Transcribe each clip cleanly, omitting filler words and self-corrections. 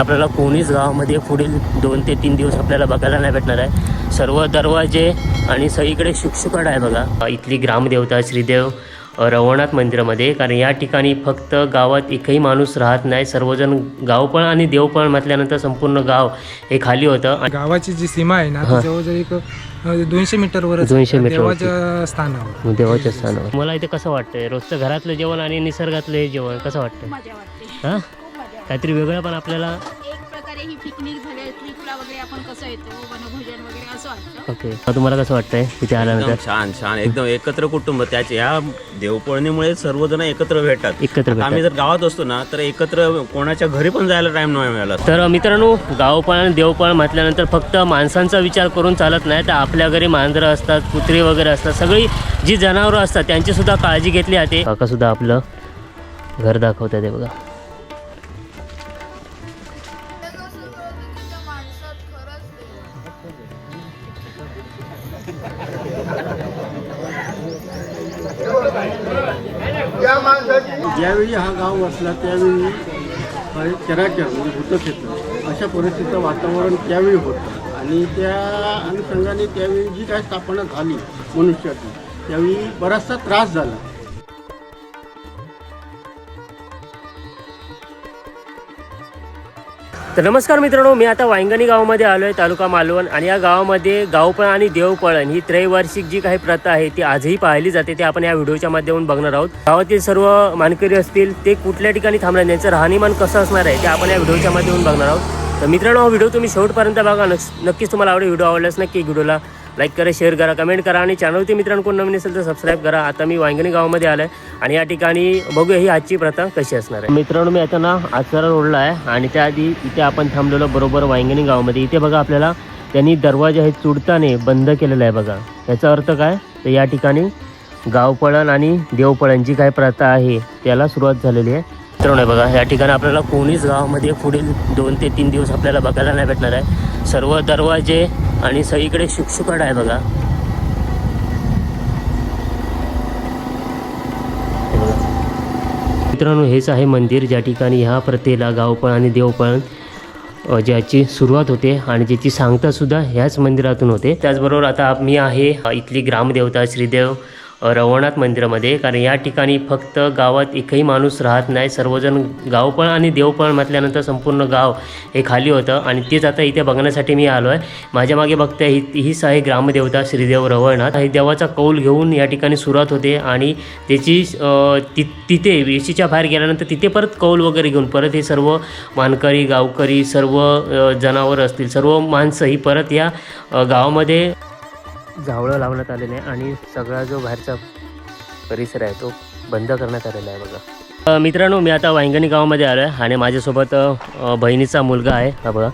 आपल्याला कोणीच गावामध्ये पुढील 2 ते 3 दिवस आपल्याला बघायला नाही भेटणार आहे। सर्व दरवाजे आणि सगळीकडे शुकशुकाट आहे बघा। इथली ग्रामदेवता श्रीदेव रवनाथ मंदिरामध्ये, कारण या ठिकाणी फक्त गावात एकही माणूस राहत नाही। सर्वजण गावपळ आणि देवपळ म्हटल्यानंतर संपूर्ण गाव हे खाली होतं। गावाची जी सीमा आहे ना ती जवळजवळ एक 200 मीटरवर 200 मीटर देवाच्या स्थानावर देवाच्या स्थानावर। मला इथे कसं वाटतंय रोजचं घरातलं जेवण आणि निसर्गातलं हे जेवण कसं वाटतंय? मजा वाटते, हां खूप मजा वाटते। काहीतरी वेगळं पण आपल्याला। एक प्रकारे ही पिकनिक झाली, ट्रिपला वगैरे आपण कसं येतो वनभोजन वगैरे असं वाटतं। ओके, तुम्हाला कसं वाटतंय इथे आल्यानंतर? छान छान एकदम एकत्र कुटुंब त्याचे या देवपळणीमुळे सर्वजण एकत्र भेटतात। एकत्र आम्ही जर गावात असतो ना तर एकत्र कोणाच्या घरी पण जायला टाइम नाही मिळाला। तर मित्रांनो, गावपळ आणि देवपळ म्हटल्यानंतर फक्त माणसांचा विचार करून चालत नाही, तर आपल्या घरी मांजरं असतात, कुत्री वगैरे असतात, सगळी जी जनावरं असतात त्यांची सुद्धा काळजी घेतली जाते। काका सुद्धा आपलं घर दाखवतात ते बघा। ज्यावेळी हा गाव वसला त्यावेळी चराचर म्हणजे भूतक्षेत्र अशा परिस्थितीचं वातावरण त्यावेळी होतं आणि त्या अनुषंगाने त्यावेळी जी काय स्थापना झाली मनुष्याची त्यावेळी बराचसा त्रास झाला। तर नमस्कार मित्रांनो, मी आता वांगणी गावामध्ये आलो आहे, तालुका मालवण। आणि या गावामध्ये गावपळ आणि देवपळण ही त्रैवार्षिक जी काही प्रथा आहे ती आजही पाहिली जाते, ते आपण या व्हिडिओच्या माध्यमातून बघणार आहोत। गावातील सर्व मानकरी असतील ते कुठल्या ठिकाणी थांबणार, त्यांचं राहणीमान कसं असणार आहे ते आपण या व्हिडिओच्या माध्यमातून बघणार आहोत। तर मित्रांनो, हा व्हिडिओ तुम्ही शेवटपर्यंत बघा, नक्कीच तुम्हाला आवडेल। व्हिडिओ आवडल्यास नक्की व्हिडिओला लाईक करा, शेअर करा, कमेंट करा आणि चॅनलवरती मित्रांनो कोण नवीन असेल तर सबस्क्राईब करा। आता मी वांगणी गावामध्ये आलो आहे आणि या ठिकाणी बघूया ही आजची प्रथा कशी असणार आहे। मित्रांनो, मी आता ना आचरा रोडला आहे आणि त्याआधी इथे आपण थांबलेलो बरोबर वांगणी गावामध्ये। इथे बघा आपल्याला त्यांनी दरवाजा हे चुडताने बंद केलेला आहे बघा। याचा अर्थ काय, तर या ठिकाणी गावपळण आणि देवपळण जी काय प्रथा आहे त्याला सुरुवात झालेली आहे। मित्रांनो बघा, या ठिकाणी आपल्याला कोणीच गावामध्ये पुढील 2 ते 3 दिवस आपल्याला बघायला नाही भेटणार आहे। सर्व दरवाजे आणि सगळीकडे शुकशुकाट आहे बघा। मित्रांनो, हेच आहे मंदिर ज्या ठिकाणी ह्या प्रथेला गावपळ आणि देवपळण ज्याची सुरुवात होते आणि ज्याची सांगतासुद्धा ह्याच मंदिरातून होते। त्याचबरोबर आता मी आहे इथली ग्रामदेवता श्रीदेव रवनाथ मंदिरामध्ये, कारण या ठिकाणी फक्त गावात एकही माणूस राहत नाही। सर्वजण गावपळ आणि देवपळ म्हटल्यानंतर संपूर्ण गाव हे खाली होतं आणि तेच आता इथे बघण्यासाठी मी आलो आहे। माझ्या मागे बघते हीच आहे ग्रामदेवता श्रीदेव रवनाथ। हे देवाचा कौल घेऊन या ठिकाणी सुरुवात होते आणि त्याची तिथे वेशीच्या बाहेर गेल्यानंतर तिथे परत कौल वगैरे घेऊन परत हे सर्व मानकरी गावकरी सर्व जनावरं असतील सर्व माणसं ही परत या गावामध्ये जावळं लावण्यात आलेलं आहे आणि सगळा जो बाहेरचा परिसर आहे तो बंद करण्यात आलेला आहे बघा। मित्रांनो, मी आता वांगणी गावामध्ये आलो आहे आणि माझ्यासोबत बहिणीचा मुलगा आहे। हा बघा,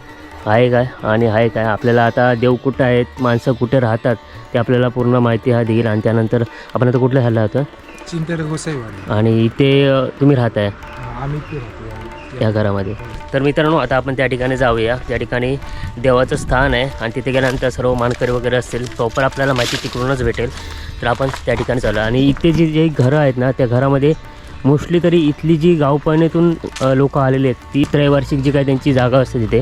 आहे काय आणि आहे काय आपल्याला आता देव कुठं आहेत, माणसं कुठे राहतात ते आपल्याला पूर्ण माहिती हा देईल। आणि त्यानंतर आपण आता कुठल्या ह्याला होतं चिंतेर गोसाईवाडी आणि इथे तुम्ही राहताय आम्ही ते राहतो या घरामध्ये। तर मित्रांनो, आता आपण त्या ठिकाणी जाऊया ज्या ठिकाणी देवाचं स्थान आहे आणि तिथे गेल्यानंतर सर्व मानकरी वगैरे असतील, प्रॉपर आपल्याला माहिती तिकडूनच भेटेल। तर आपण त्या ठिकाणी चालू आणि इथे जी घरं आहेत ना त्या घरामध्ये मोस्टली तरी इथली जी गावपळणीतून लोक आलेले आहेत ती त्रैवार्षिक जी काय त्यांची जागा असते तिथे,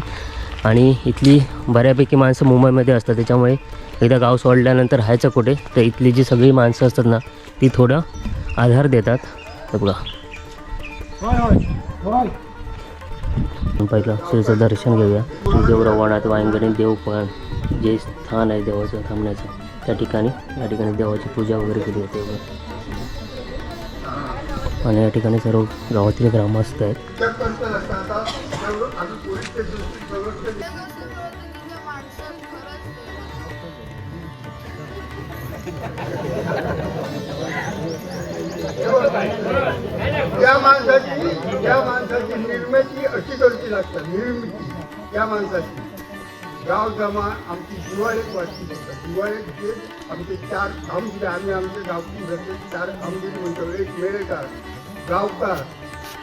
आणि इथली बऱ्यापैकी माणसं मुंबईमध्ये असतात, त्याच्यामुळे एकदा गाव सोडल्यानंतर राहायचं कुठे, तर इथली जी सगळी माणसं असतात ना ती थोडं आधार देतात। तर बघा, पहिलं श्रीचं दर्शन घेऊया। श्रीदेव रवनाथ वांगणी देवपळण जे स्थान आहे देवाचं थांबण्याचं, त्या ठिकाणी या ठिकाणी देवाची पूजा वगैरे केली जाते आणि या ठिकाणी सर्व गावातील ग्रामस्थ आहेत। त्या माणसाची निर्मिती अशी करची लागतात, निर्मिती त्या माणसाची गाव जमा आमची दिवाळीत वाटली जातात। दिवाळीत आमचे 4 आमचे आम्ही आमच्या गावची 4 आमदार म्हणतो, एक मेळेकार गावकार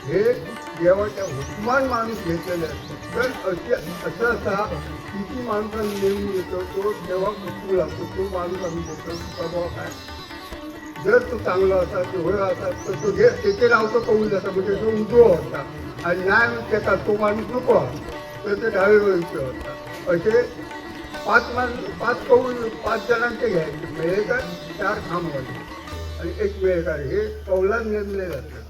हे देवाच्या हुकमान माणूस घेतलेले असतात। तर असं असा किती माणसांनी नेमून येतो तो देवा कुठू लागतो, तो माणूस आम्ही घेतो। स्वभाव काय, जर तो चांगला असा तेवढा असा तर तो त्याचे नाव तो कळून जातं, म्हणजे तो उजवा होता आणि नाही त्याचा तो माणूस नको तर ते डावे वळीचे होतात. असे 5 जणांचे घ्यायचे, मेळेकर 4 खांबवाले आणि 1 मेळेकर, हे कौलात नेमले जातात.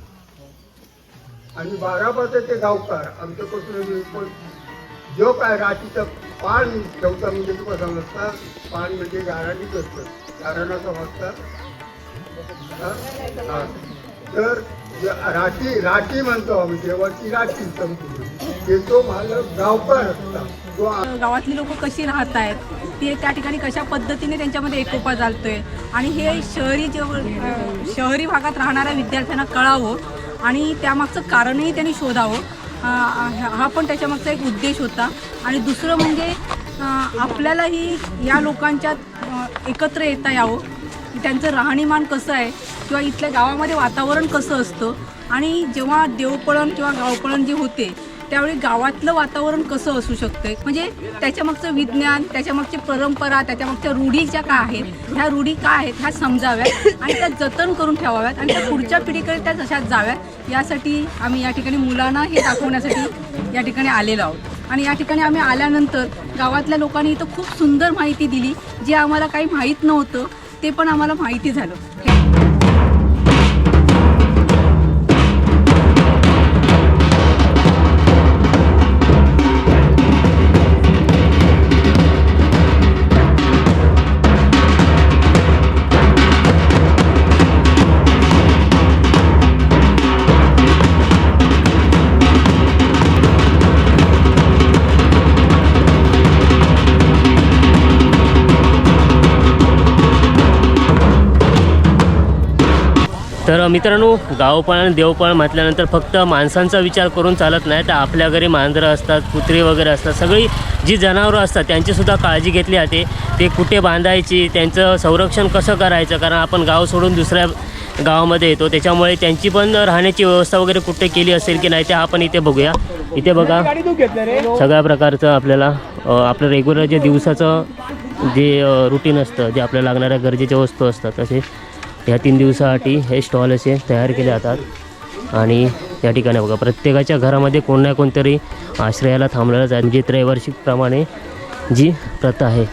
आणि 12 ते गावकार आमच्यापासून पण जो काय राशीचं पान ठेवता, म्हणजे तुम्हाला समजता, पान म्हणजे गाराणीच असतं, गाराणाचा वाजता. तर राठी म्हणतो आम्ही, देवाची राठी समजून तो मालक गावकार असता. तो गावातली लोक कशी राहत आहेत, ते त्या ठिकाणी कशा पद्धतीने त्यांच्यामध्ये एकोपा चालतोय आणि हे शहरी भागात राहणाऱ्या विद्यार्थ्यांना कळावं आणि त्यामागचं कारणही त्यांनी शोधावं, हा पण त्याच्यामागचा एक उद्देश होता. आणि दुसरं म्हणजे आपल्यालाही या लोकांच्यात एकत्र येता यावं, त्यांचं राहणीमान कसं आहे किंवा इथल्या गावामध्ये वातावरण कसं असतं, आणि जेव्हा देवपळण किंवा गावपळण जे होते त्यावेळी गावातलं वातावरण कसं असू शकतं, म्हणजे त्याच्यामागचं विज्ञान, त्याच्यामागची परंपरा, त्याच्यामागच्या रूढी ज्या काय आहेत, ह्या रूढी काय आहेत ह्या समजाव्यात आणि त्या जतन करून ठेवाव्यात आणि त्या पुढच्या पिढीकडे त्या जशाच जाव्यात, यासाठी आम्ही या ठिकाणी मुलांना हे दाखवण्यासाठी या ठिकाणी आलेलो आहोत. आणि या ठिकाणी आम्ही आल्यानंतर गावातल्या लोकांनी इथं खूप सुंदर माहिती दिली, जे आम्हाला काही माहीत नव्हतं ते पण आम्हाला माहिती झालं. तर मित्रांनो, गावपाळ आणि देवपाळ म्हटल्यानंतर फक्त माणसांचा विचार करून चालत नाही, तर आपल्या घरी मांजरं असतात, कुत्रे वगैरे असतात, सगळी जी जनावरं असतात त्यांचीसुद्धा काळजी घेतली जाते. ते कुठे बांधायची, त्यांचं संरक्षण कसं करायचं, कारण आपण गाव सोडून दुसऱ्या गावामध्ये येतो, त्याच्यामुळे त्यांची पण राहण्याची व्यवस्था वगैरे कुठे केली असेल की नाही ते आपण इथे बघूया. इथे बघा सगळ्या प्रकारचं आपल्याला आपलं रेग्युलर जे दिवसाचं जे रुटीन असतं, जे आपल्याला लागणाऱ्या गरजेच्या वस्तू असतात, तसे ह्या 3 दिवसासाठी हे स्टॉल असे तयार केले जातात. आणि या ठिकाणी बघा प्रत्येकाच्या घरामध्ये कोण ना कोणतरी आश्रयाला थांबलेलं आहे, म्हणजे त्रैवार्षिकप्रमाणे जी प्रथा आहे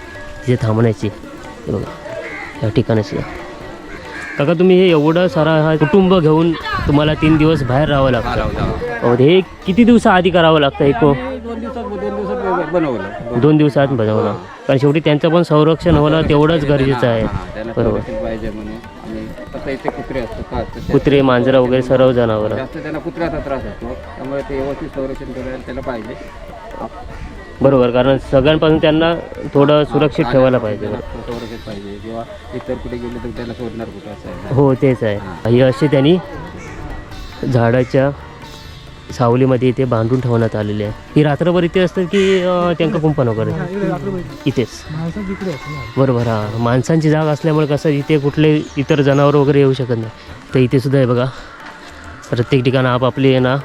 जे थांबण्याची. हे बघा या ठिकाणी सुद्धा काका, तुम्ही हे एवढं सारा हा कुटुंब घेऊन तुम्हाला 3 दिवस बाहेर राहावं लागतं, हे किती दिवसाआधी करावं लागतं? 2 दिवसात बनवलं, कारण शेवटी त्यांचं पण संरक्षण होणं तेवढंच गरजेचं आहे. बरोबर. कुत्रे, मांजरं वगैरे सर्व जनावरं, त्यांना कुत्र्याचा त्रास असतो, त्यामुळे ते व्यवस्थित संरक्षण करायला त्याला पाहिजे. बरोबर, कारण सगळ्यांपासून त्यांना थोडं सुरक्षित ठेवायला पाहिजे. संरक्षित पाहिजे, किंवा इतर कुठे गेले तर त्याला शोधणार कुठं असं आहे. हो तेच आहे. हे असे त्यांनी झाडाच्या सावलीमध्ये इथे बांधून ठेवण्यात आलेले आहे. ही रात्रभर इथे असतात की त्यांना कुंपण वगैरे इथेच? बरोबर. हां, माणसांची जागा असल्यामुळे कसं इथे कुठले इतर जनावर वगैरे येऊ शकत नाही. तर इथे सुद्धा आहे बघा, प्रत्येक ठिकाणी आपापली आहे ना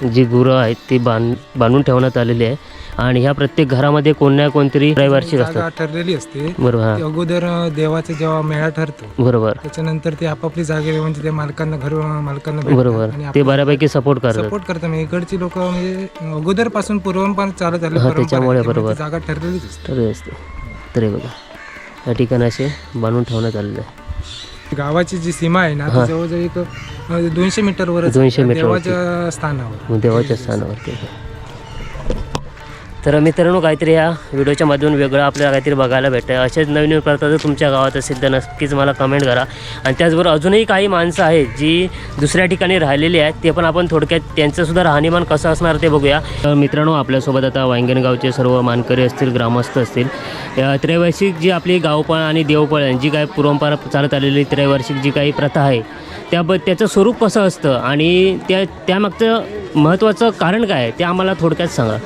जी गुरं आहेत ती बांधून ठेवण्यात आलेली आहे. आणि ह्या प्रत्येक घरामध्ये कोण ना कोणतरी त्रैवार्षिक असतात, ठरलेली असते. बरोबर. हां, अगोदर देवाचा जेव्हा मेळा ठरतो, बरोबर, त्याच्यानंतर ते आपापली जागे म्हणजे ते मालकांना भेटतात. बरोबर. आणि ते बऱ्यापैकी सपोर्ट करतात. म्हणजे इकडची लोक म्हणजे अगोदर पासून पूर्वपण चालत आले, त्याच्यामुळे बरोबर जागा ठरलेलीच असते. तर हे बघा या ठिकाणी असे बांधून ठेवण्यात आलेलं आहे. गावाची जी सीमा आहे ना, ती जवळजवळ एक 200 मीटरवर 200 मीटर देवाच्या स्थानावर. देवाच्या स्थानावरती. तर मित्रांनो, काहीतरी या व्हिडिओच्या मधून वेगळं आपल्याला काहीतरी बघायला भेटतं. असेच नवीन प्रथा जर तुमच्या गावात असेल तर नक्कीच मला कमेंट करा. आणि त्याचबरोबर अजूनही काही माणसं आहेत जी दुसऱ्या ठिकाणी राहिलेली आहेत, ते पण आपण थोडक्यात त्यांचंसुद्धा राहणीमान कसं असणार ते बघूया. तर मित्रांनो, आपल्यासोबत आता वांगणगावचे सर्व मानकरी असतील, ग्रामस्थ असतील. त्रैवार्षिक जी आपली गावपाळ आणि देवपाळ जी काही परंपरा चालत आलेली त्रैवार्षिक जी काही प्रथा आहे त्याचं स्वरूप कसं असतं आणि त्यामागचं महत्त्वाचं कारण काय आहे ते आम्हाला थोडक्यात सांगा.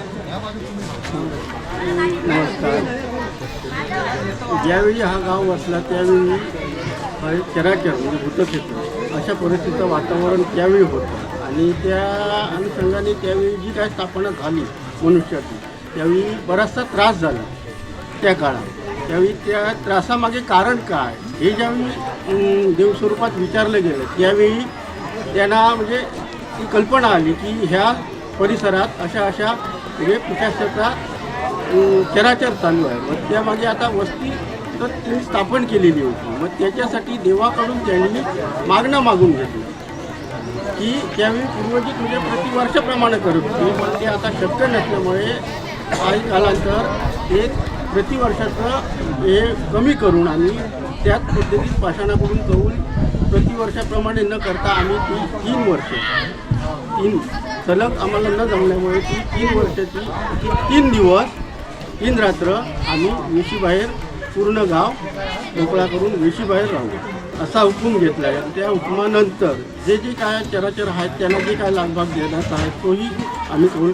ज्यावेळी हा गाव वसला त्यावेळी चराचर म्हणजे भूतक्षेत्र अशा परिस्थितीचं वातावरण त्यावेळी होतं. आणि त्या अनुषंगाने त्यावेळी जी काय स्थापना झाली मनुष्याची, त्यावेळी बराचसा त्रास झाला त्या काळात. त्यावेळी त्या त्रासामागे कारण काय हे ज्यावेळी देवस्वरूपात विचारलं गेलं, त्यावेळी त्यांना म्हणजे ती कल्पना आली की ह्या परिसरात अशा म्हणजे पिठाचा चराचर चालू आहे. मग त्यामागे आता वस्ती तर त्यांनी स्थापन केलेली होती. मग त्याच्यासाठी देवाकडून त्यांनी मागणं मागून घेतलं की त्यावेळी पूर्वजित म्हणजे प्रतिवर्षाप्रमाणे करत होते. पण ते आता शक्य नसल्यामुळे काही कालांतर ते प्रतिवर्षाचं हे कमी करून आणि त्याच पद्धतीत पाषाणाकडून करून प्रतिवर्षाप्रमाणे न करता आम्ही ती 3 वर्ष सलग आम्हाला न जमल्यामुळे ती 3 वर्षाची 3 दिवस 3 रात्र आम्ही वेशीबाहेर पूर्ण गाव मोकळा करून वेशीबाहेर राहू असा हुकूम घेतला आहे. त्या हुकुमानंतर जे जे काय चराचर आहेत त्यांना जे काय लाभभाग देण्यात आहे तोही आम्ही करून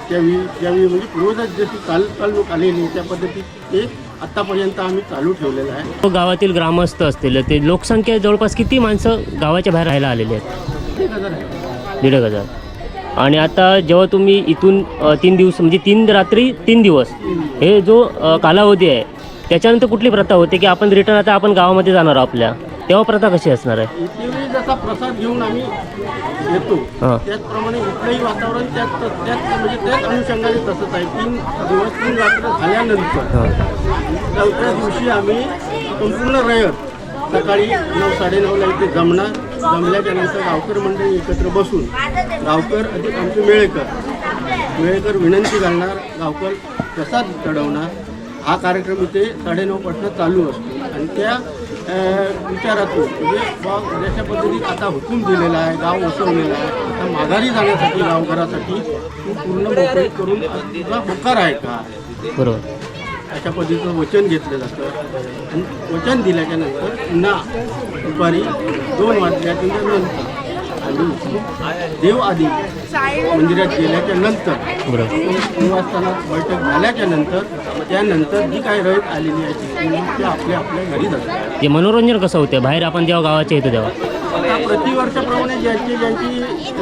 त्यावेळी म्हणजे पूर्वजात जशी चालूक आलेली त्या पद्धतीत ते आत्तापर्यंत आम्ही चालू ठेवलेलं आहे. गावातील ग्रामस्थ असतील ते लोकसंख्या जवळपास किती माणसं गावाच्या बाहेर राहायला आलेले आहेत? 1,000 आहे. 1,500. आणि आता जेव्हा तुम्ही इथून 3 दिवस म्हणजे 3 रात्री 3 दिवस हे जो कालावधी आहे त्याच्यानंतर कुठली प्रथा होते की आपण रिटर्न आता आपण गावामध्ये जाणार आहोत आपल्या, तेव्हा प्रथा कशी असणार आहे? इथेही जसा प्रसाद घेऊन आम्ही येतो त्याचप्रमाणे इथलंही वातावरण त्याच अनुषंगाने तसंच आहे. 3 दिवस 3 रात्र झाल्यानंतर 4थ्या दिवशी आम्ही संपूर्ण रयत सकाळी 9-9:30ला इथे जमणार. जमल्याच्या नंतर गावकर मंडळी एकत्र बसून गावकर अधिक आमचे मेळेकर विनंती घालणार, गावकर प्रसाद चढवणार. हा कार्यक्रम इथे 9:30 पासून चालू असतो आणि त्या विचारातून म्हणजे जशा पद्धतीत आता हुकूम दिलेला आहे, गाव वसवलेला आहे, आता माघारी जाण्यासाठी गावघरासाठी तू पूर्ण मोकळी करून तुझा होकार आहे का, बरोबर, अशा पद्धतीचं वचन घेतलं जातं. आणि वचन दिल्याच्या नंतर पुन्हा दुपारी 2 वाजल्याच्या नंतर आम्ही देव आधी मंदिरात गेल्याच्या नंतर निवासस्थानात बैठक झाल्याच्या नंतर त्यानंतर जी काही रयत आलेली आहे ती आपल्या घरी जातात. जे मनोरंजन कसं होतं बाहेर आपण जेव्हा गावाच्या येतो तेव्हा? आता प्रतिवर्षाप्रमाणे ज्यांची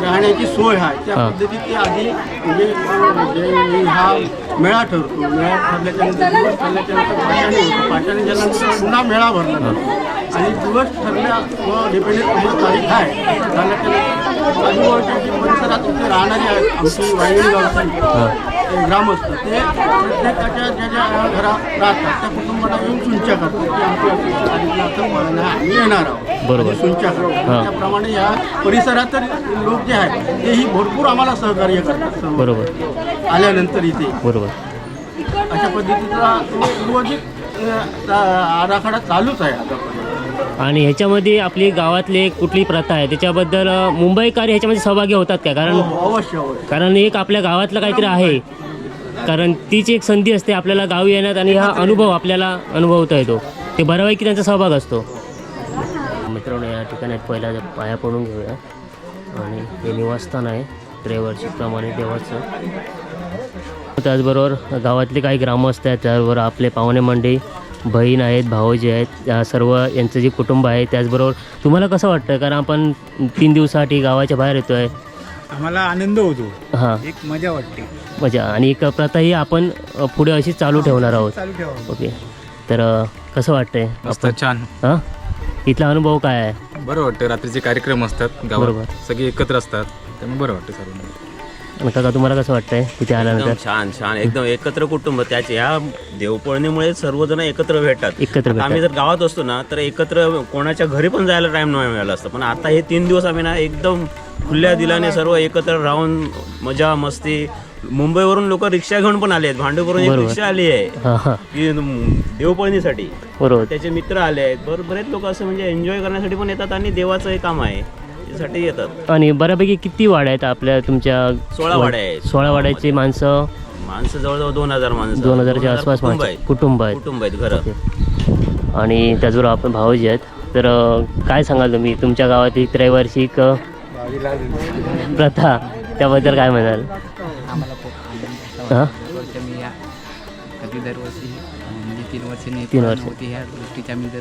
राहण्याची सोय आहे त्या पद्धतीत ते आधी म्हणजे हा मेळा ठरतो. मेळा ठरल्याच्यानंतर दिवस ठरल्याच्यानंतर पाषाणी होतो. पाषाणी झाल्यानंतर पुन्हा मेळा भरला जातो आणि दिवस ठरल्या व डिपेंडेंट अमृत तारीख आहे झाल्याच्यानंतर आजूबाजूच्या परिसरात तिथे राहणारी आहेत आमची वायगणी गावची ग्रामस्थ ते प्रत्येकाच्या ज्या घरात राहतात त्या कुटुंबाला येऊन सुंचा करतात की आमची तारीखला असं आम्ही येणार आहोत, बरोबर, सुंचा करतात. त्याप्रमाणे या परिसरात लोक जे आहेत तेही भरपूर आम्हाला सहकार्य करतात. बरोबर, आल्यानंतर इथे बरोबर, अशा पद्धतीचा पूर्वजित आराखडा चालूच आहे आतापर्यंत. आणि ह्याच्यामध्ये आपली गावातली कुठली प्रथा आहे त्याच्याबद्दल मुंबईकर ह्याच्यामध्ये सहभागी होतात का? कारण अवश्य कारण एक आपल्या गावातलं काहीतरी आहे, कारण तीच एक संधी असते आपल्याला गावी येण्यात आणि हा अनुभव आपल्याला अनुभवता येतो. ते बऱ्यापैकी त्यांचा सहभाग असतो. मित्रांनो या ठिकाणी पहिला पाया पडून घेऊया. आणि हे निवासस्थान आहे त्रैवर्षिकप्रमाणे देवाचं. त्याचबरोबर गावातले काही ग्रामस्थ आहेत, त्याचबरोबर आपले पाहुणे मंडळी, बहीण आहेत, भाऊजी आहेत, या सर्व यांचं जे कुटुंब आहे. त्याचबरोबर तुम्हाला कसं वाटतं कारण आपण 3 दिवसासाठी गावाच्या बाहेर येतो आहे? आम्हाला आनंद होतो, हां, एक मजा वाटते. मजा. आणि एक प्रथाही आपण पुढे अशी चालू ठेवणार आहोत. चालू ठेवा. ओके, तर कसं वाटतंय आपण? छान. हां, इथला अनुभव काय आहे? बरं वाटतं. रात्रीचे कार्यक्रम असतात बरोबर, गावात सगळे एकत्र असतात त्यामुळे बरं वाटतं सर्व. आणि काका तुम्हाला कसं वाटतंय तिथे आल्यानंतर? छान छान एकदम एकत्र कुटुंब. त्याचे ह्या देवपळणीमुळे सर्वजण एकत्र भेटतात. एकत्र भेटतात. आम्ही जर गावात असतो ना तर एकत्र कोणाच्या घरी पण जायला टाइम नाही मिळाला असतं. पण आता हे 3 दिवस आम्ही ना एकदम खुल्या दिलाने सर्व एकत्र राहून मजा मस्ती. मुंबईवरून लोक रिक्षा घेऊन पण आले आहेत. भांडूपवरून एक रिक्षा आली आहे हां हां, की देवपळणीसाठी. बरोबर, त्याचे मित्र आले आहेत. बरेच लोक असं म्हणजे एन्जॉय करण्यासाठी पण येतात आणि देवाचं हे काम आहे त्यासाठी येतात. आणि बऱ्यापैकी किती वाड्या आहेत आपल्या तुमच्या? 16 वाड्या आहेत. 16 वाड्याची माणसं जवळजवळ 2000 माणसं, 2000च्या आसपास कुटुंब आहेत घरं. आणि त्याचबरोबर आपण भाऊजी आहेत. तर काय सांगाल तुम्ही तुमच्या गावातील त्रैवार्षिक प्रथा त्याबद्दल काय म्हणाल? आम्हाला खूप आनंद हां, मी या कधी दरवर्षी म्हणजे 3 वर्षांनी 3 वर्ष होती ह्या गोष्टीची आम्ही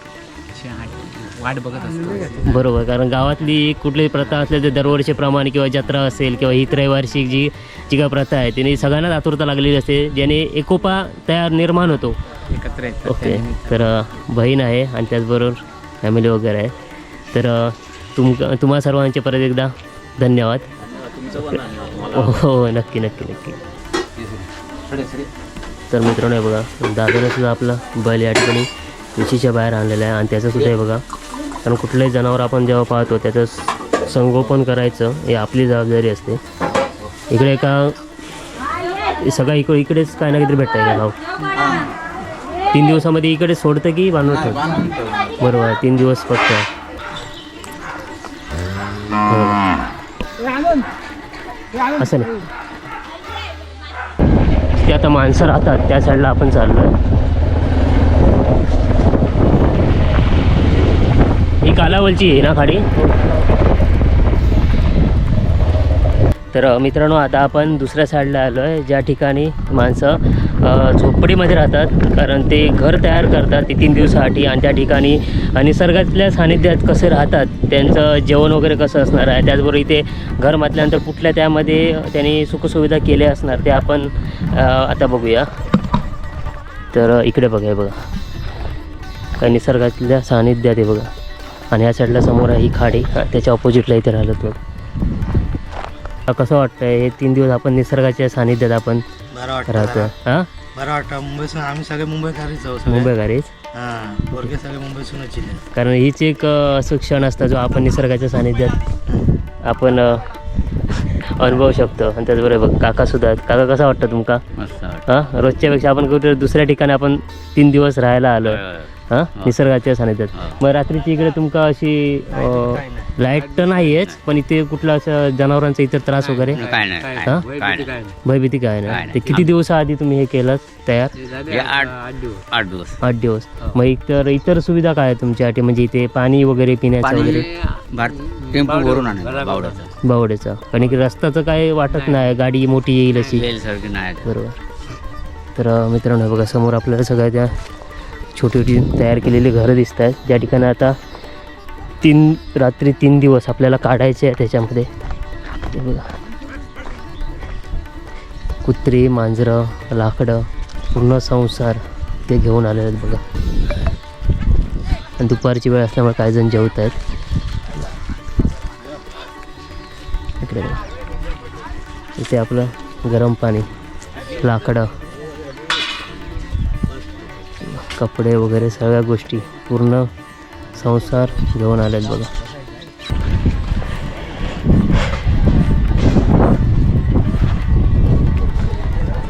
वाट बघत असतो. बरोबर, कारण गावातली कुठलीही प्रथा असल्या तर दरवर्षीप्रमाणे किंवा जत्रा असेल किंवा ही त्रैवार्षिक जी काय प्रथा आहे तिने सगळ्यांनाच आतुरता लागलेली असते, ज्याने एकोपा तयार निर्माण होतो. एकत्र येतात. ओके, तर बहीण आहे आणि त्याचबरोबर फॅमिली वगैरे आहे. तर तुम्हा सर्वांचे परत एकदा धन्यवाद. हो, नक्की नक्की नक्की. तर मित्रांनो हे बघा, दादाने सुद्धा आपला बैल या ठिकाणी विशीच्या बाहेर आणलेला आहे आणि त्याचं सुद्धा हे बघा, कारण कुठलंही जनावर आपण जेव्हा पाहतो त्याचं संगोपन करायचं हे आपली जबाबदारी असते. इकडे का सगळं इकडेच काय ना काहीतरी भेटतं आहे का भाऊ? 3 दिवसामध्ये इकडे सोडतं की बांधून ठेवतं? बरोबर, 3 दिवस फक्त. असं नाही, ते आता माणसं राहतात त्या साईडला आपण चाललो आहे. ही कालावलची आहे ना खाडी? तर मित्रांनो आता आपण दुसऱ्या साईडला आलो आहे, ज्या ठिकाणी माणसं झोपडीमध्ये राहतात, कारण ते घर तयार करतात ते 3 दिवसासाठी आणि त्या ठिकाणी निसर्गातल्या सानिध्यात कसे राहतात, त्यांचं जेवण वगैरे कसं असणार आहे, त्याचबरोबर इथे घर म्हटल्यानंतर कुठल्या त्यामध्ये त्यांनी सुखसुविधा केल्या असणार ते आपण आता बघूया. तर इकडे बघा, बघा काय निसर्गातल्या सानिध्यात आहे बघा. आणि या साईडला समोर आहे ही खाडी, त्याच्या ऑपोजिटला इथे राहिलं तो. कसं वाटतंय हे 3 दिवस आपण निसर्गाच्या सानिध्यात आपण राहतो? हां, बरं वाटतं. मुंबईसून आम्ही सगळे मुंबईकरीच जाऊ. मुंबईकरीच? हां, पोरगे सगळे मुंबईसूनच येले. कारण हीच एक असं क्षण असतं जो आपण निसर्गाच्या सानिध्यात आपण अनुभवू शकतो. आणि त्याचबरोबर बघ काकासुद्धा आहेत. काका कसं वाटतं तुमका? हां, रोजच्यापेक्षा आपण कुठे दुसऱ्या ठिकाणी आपण 3 दिवस राहायला आलो हां, निसर्गाच्या सानिध्यात. मग रात्रीची इकडे तुमका अशी लाईट तर नाही आहेच, पण इथे कुठला असं जनावरांचा इतर त्रास वगैरे हां, भयभीती काय नाही? ते किती दिवसाआधी तुम्ही हे केलं तयार? 8 दिवस. मग इतर सुविधा काय आहे तुमच्यासाठी? म्हणजे इथे पाणी वगैरे पिण्याचं वगैरे बावड्याचा, कारण की रस्त्याचं काय वाटत नाही, गाडी मोठी येईल अशी? बरोबर. तर मित्रांनो बघा, समोर आपल्याला सगळ्या त्या छोटी छोटी तयार केलेली घरं दिसत आहेत, ज्या ठिकाणी आता 3 रात्री 3 दिवस आपल्याला काढायचे आहे. त्याच्यामध्ये हे बघा, कुत्री, मांजरं, लाकडं, पूर्ण संसार ते घेऊन आलेले आहेत बघा. आणि दुपारची वेळ असल्यामुळे काही जण जेवत आहेत. इकडे बघा, इथे आपलं गरम पाणी, लाकडं, कपडे वगैरे सगळ्या गोष्टी, पूर्ण संसार घेऊन आलेत बघा.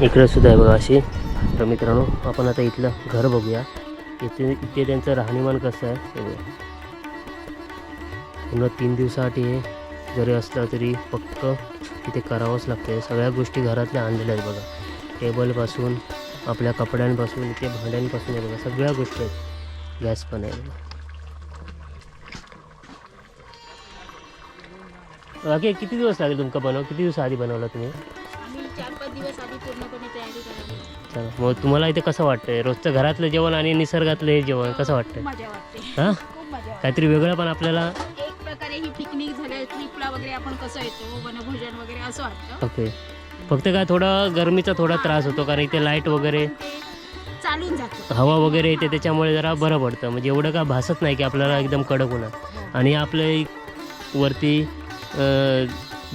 इकडे सुद्धा आहे बघा अशी. तर मित्रांनो आपण आता इथलं घर बघूया. इथे त्यांचं राहणीमान कसं आहे हे बघा. पूर्ण 3 दिवसासाठी हे जरी असलं तरी पक्क इथे करावंच लागतं. सगळ्या गोष्टी घरातल्या आणलेल्या आहेत बघा. टेबलपासून आपल्या कपड्यांपासून इथे भांड्यांपासून आहे बघा, सगळ्या गोष्टी आहेत. गॅस पण आहे बघा. बाकी किती दिवस लागेल तुमका बनव? किती दिवस आधी बनवला तुम्ही? आम्ही 4-5 दिवस आधी पूर्णपणे तयारी करावी. चला, मग तुम्हाला इथे कसं वाटतंय? रोजचं घरातलं जेवण आणि निसर्गातलं हे जेवण कसं वाटतंय? मजा वाटते, हां, खूप मजा वाटते. काहीतरी वेगळं पण आपल्याला. एक प्रकारे ही पिकनिक झाल्या, ट्रिपला वगैरे आपण कसं येतो, वनभोजन वगैरे असं वाटतं. ओके. फक्त काय थोडा गरमीचा थोडा त्रास होतो, कारण इथे लाईट वगैरे चालून जातं, हवा वगैरे येते, त्याच्यामुळे जरा बरं पडतं. म्हणजे एवढं काय भासत नाही की आपल्याला एकदम कडक होणार. आणि आपलं वरती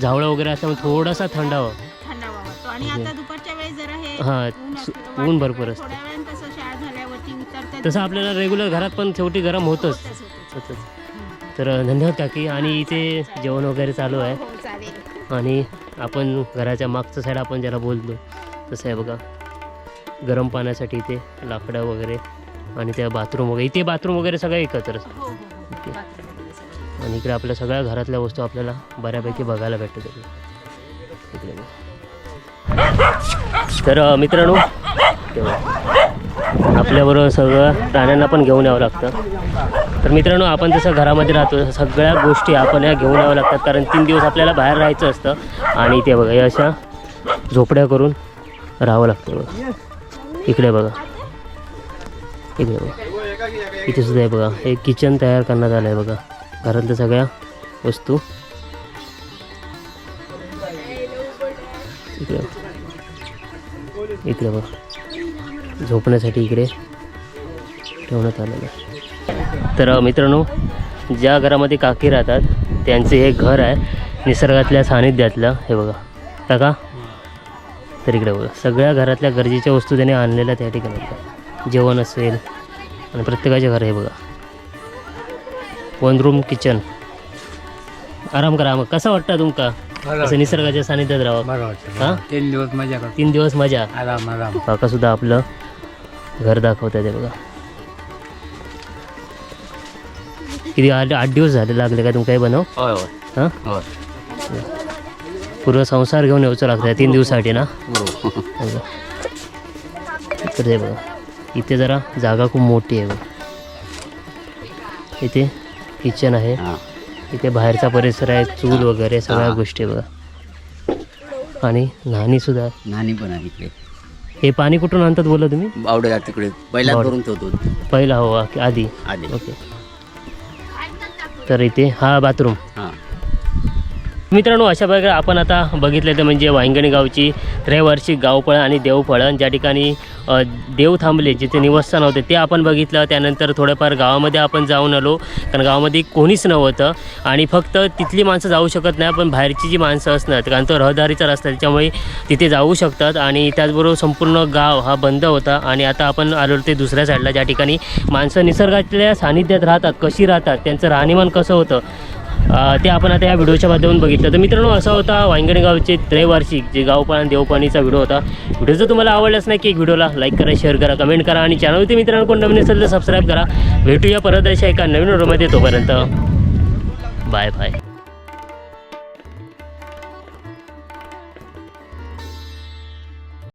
झावळं वगैरे असल्यामुळे थोडासा थंडावा वाटतो. आणि आता दुपारच्या वेळेस जरा हे हां, ऊन भरपूर असतं. थोड्या वेळानं तसं शाळा झाल्यावरती उतरतं, तसं आपल्याला रेग्युलर घरात पण शेवटी गरम होतंच. तर धन्यवाद काकी. आणि इथे जेवण वगैरे चालू आहे. हो, चालेल. आणि आपण घराच्या मागचं साईड आपण ज्याला बोलतो तसं आहे बघा, गरम पाण्यासाठी इथे लाकडं वगैरे आणि त्या बाथरूम वगैरे, इथे बाथरूम वगैरे सगळं एकत्रच. हो, हो, हो. आणि इकडे आपल्या सगळ्या घरातल्या वस्तू आपल्याला बऱ्यापैकी बघायला भेटतात इकडे. तर मित्रांनो आपल्याबरोबर सगळं प्राण्यांना पण घेऊन यावं लागतं. तर मित्रांनो आपण जसं घरामध्ये राहतो सगळ्या गोष्टी आपण या घेऊन यावं लागतात, कारण 3 दिवस आपल्याला बाहेर राहायचं असतं. आणि ते बघा हे अशा झोपड्या करून राहावं लागतं बघा. इकडे बघा, इकडे बघा, इथे सुद्धा आहे बघा, एक किचन तयार करण्यात आलं आहे बघा. घरातल्या सगळ्या वस्तू इकडे इकडे बघा, झोपण्यासाठी इकडे ठेवण्यात आलेलं आहे. तर मित्रांनो ज्या घरामध्ये काकी राहतात त्यांचे हे घर आहे निसर्गातल्या सानिध्यातलं. हे बघा काका, तर इकडे बघा सगळ्या घरातल्या गरजेच्या वस्तू त्याने आणलेल्या त्या ठिकाणी होत्या. जेवण असेल आणि प्रत्येकाच्या घर आहे बघा. 1 रूम किचन. आराम करा. मग कसं वाटतं तुमका असं निसर्गाच्या सानिध्यात राहावं? बरं वाटतं. हां 3 दिवस मजा करतो. 3 दिवस मजा. आराम आराम. काका सुद्धा आपलं घर दाखवत आहे ते बघा. किती 8 दिवस झाले लागले का तुमका हे बनव? होय होय हां होय पूर्ण संसार घेऊन यायचं लागतं 3 दिवसासाठी ना. बघा. तर ते बघा इथे जरा जागा खूप मोठी आहे बघा. इथे किचन आहे, इथे बाहेरचा परिसर आहे, चूल वगैरे सगळ्या गोष्टी बघा. आणि न्हाणीसुद्धा. नाणी पण आहे इकडे. हे पाणी कुठून आणतात बोला तुम्ही? बावडेला तिकडे पहिला करून ठेवतो. पहिला हो आधी. ओके. तर इथे हा बाथरूम. हां मित्रांनो अशा प्रकारे आपण आता बघितलं तर म्हणजे वांगणी गावची त्रैवार्षिक गावपळण आणि देवपळण, ज्या ठिकाणी देव थांबले जिथे निवासस्थान होते ते आपण बघितलं. त्यानंतर थोडंफार गावामध्ये आपण जाऊन आलो, कारण गावामध्ये कोणीच नव्हतं आणि फक्त तिथली माणसं जाऊ शकत नाही, पण बाहेरची जी माणसं असणार कारण तो रहदारीचा रस्ता त्याच्यामुळे तिथे जाऊ शकतात. आणि त्याचबरोबर संपूर्ण गाव हा बंद होता. आणि आता आपण आलो ते दुसऱ्या साईडला, ज्या ठिकाणी माणसं निसर्गातल्या सानिध्यात राहतात, कशी राहतात, त्यांचं राहणीमान कसं होतं ते आपण आता या व्हिडिओच्या माध्यमातून बघितलं. तर मित्रांनो असा होता वांगणी गावचे त्रैवार्षिक जे गावपळण देवपळणीचा व्हिडिओ होता. व्हिडिओ जर तुम्हाला आवडलाच नाही की एक व्हिडिओला लाईक करा, शेअर करा, कमेंट करा आणि चॅनलवरती मित्रांनो कोण नवीन असेल तर सबस्क्राईब करा. भेटूया परत अशा एका नवीन व्हिडिओमध्ये. तोपर्यंत बाय बाय.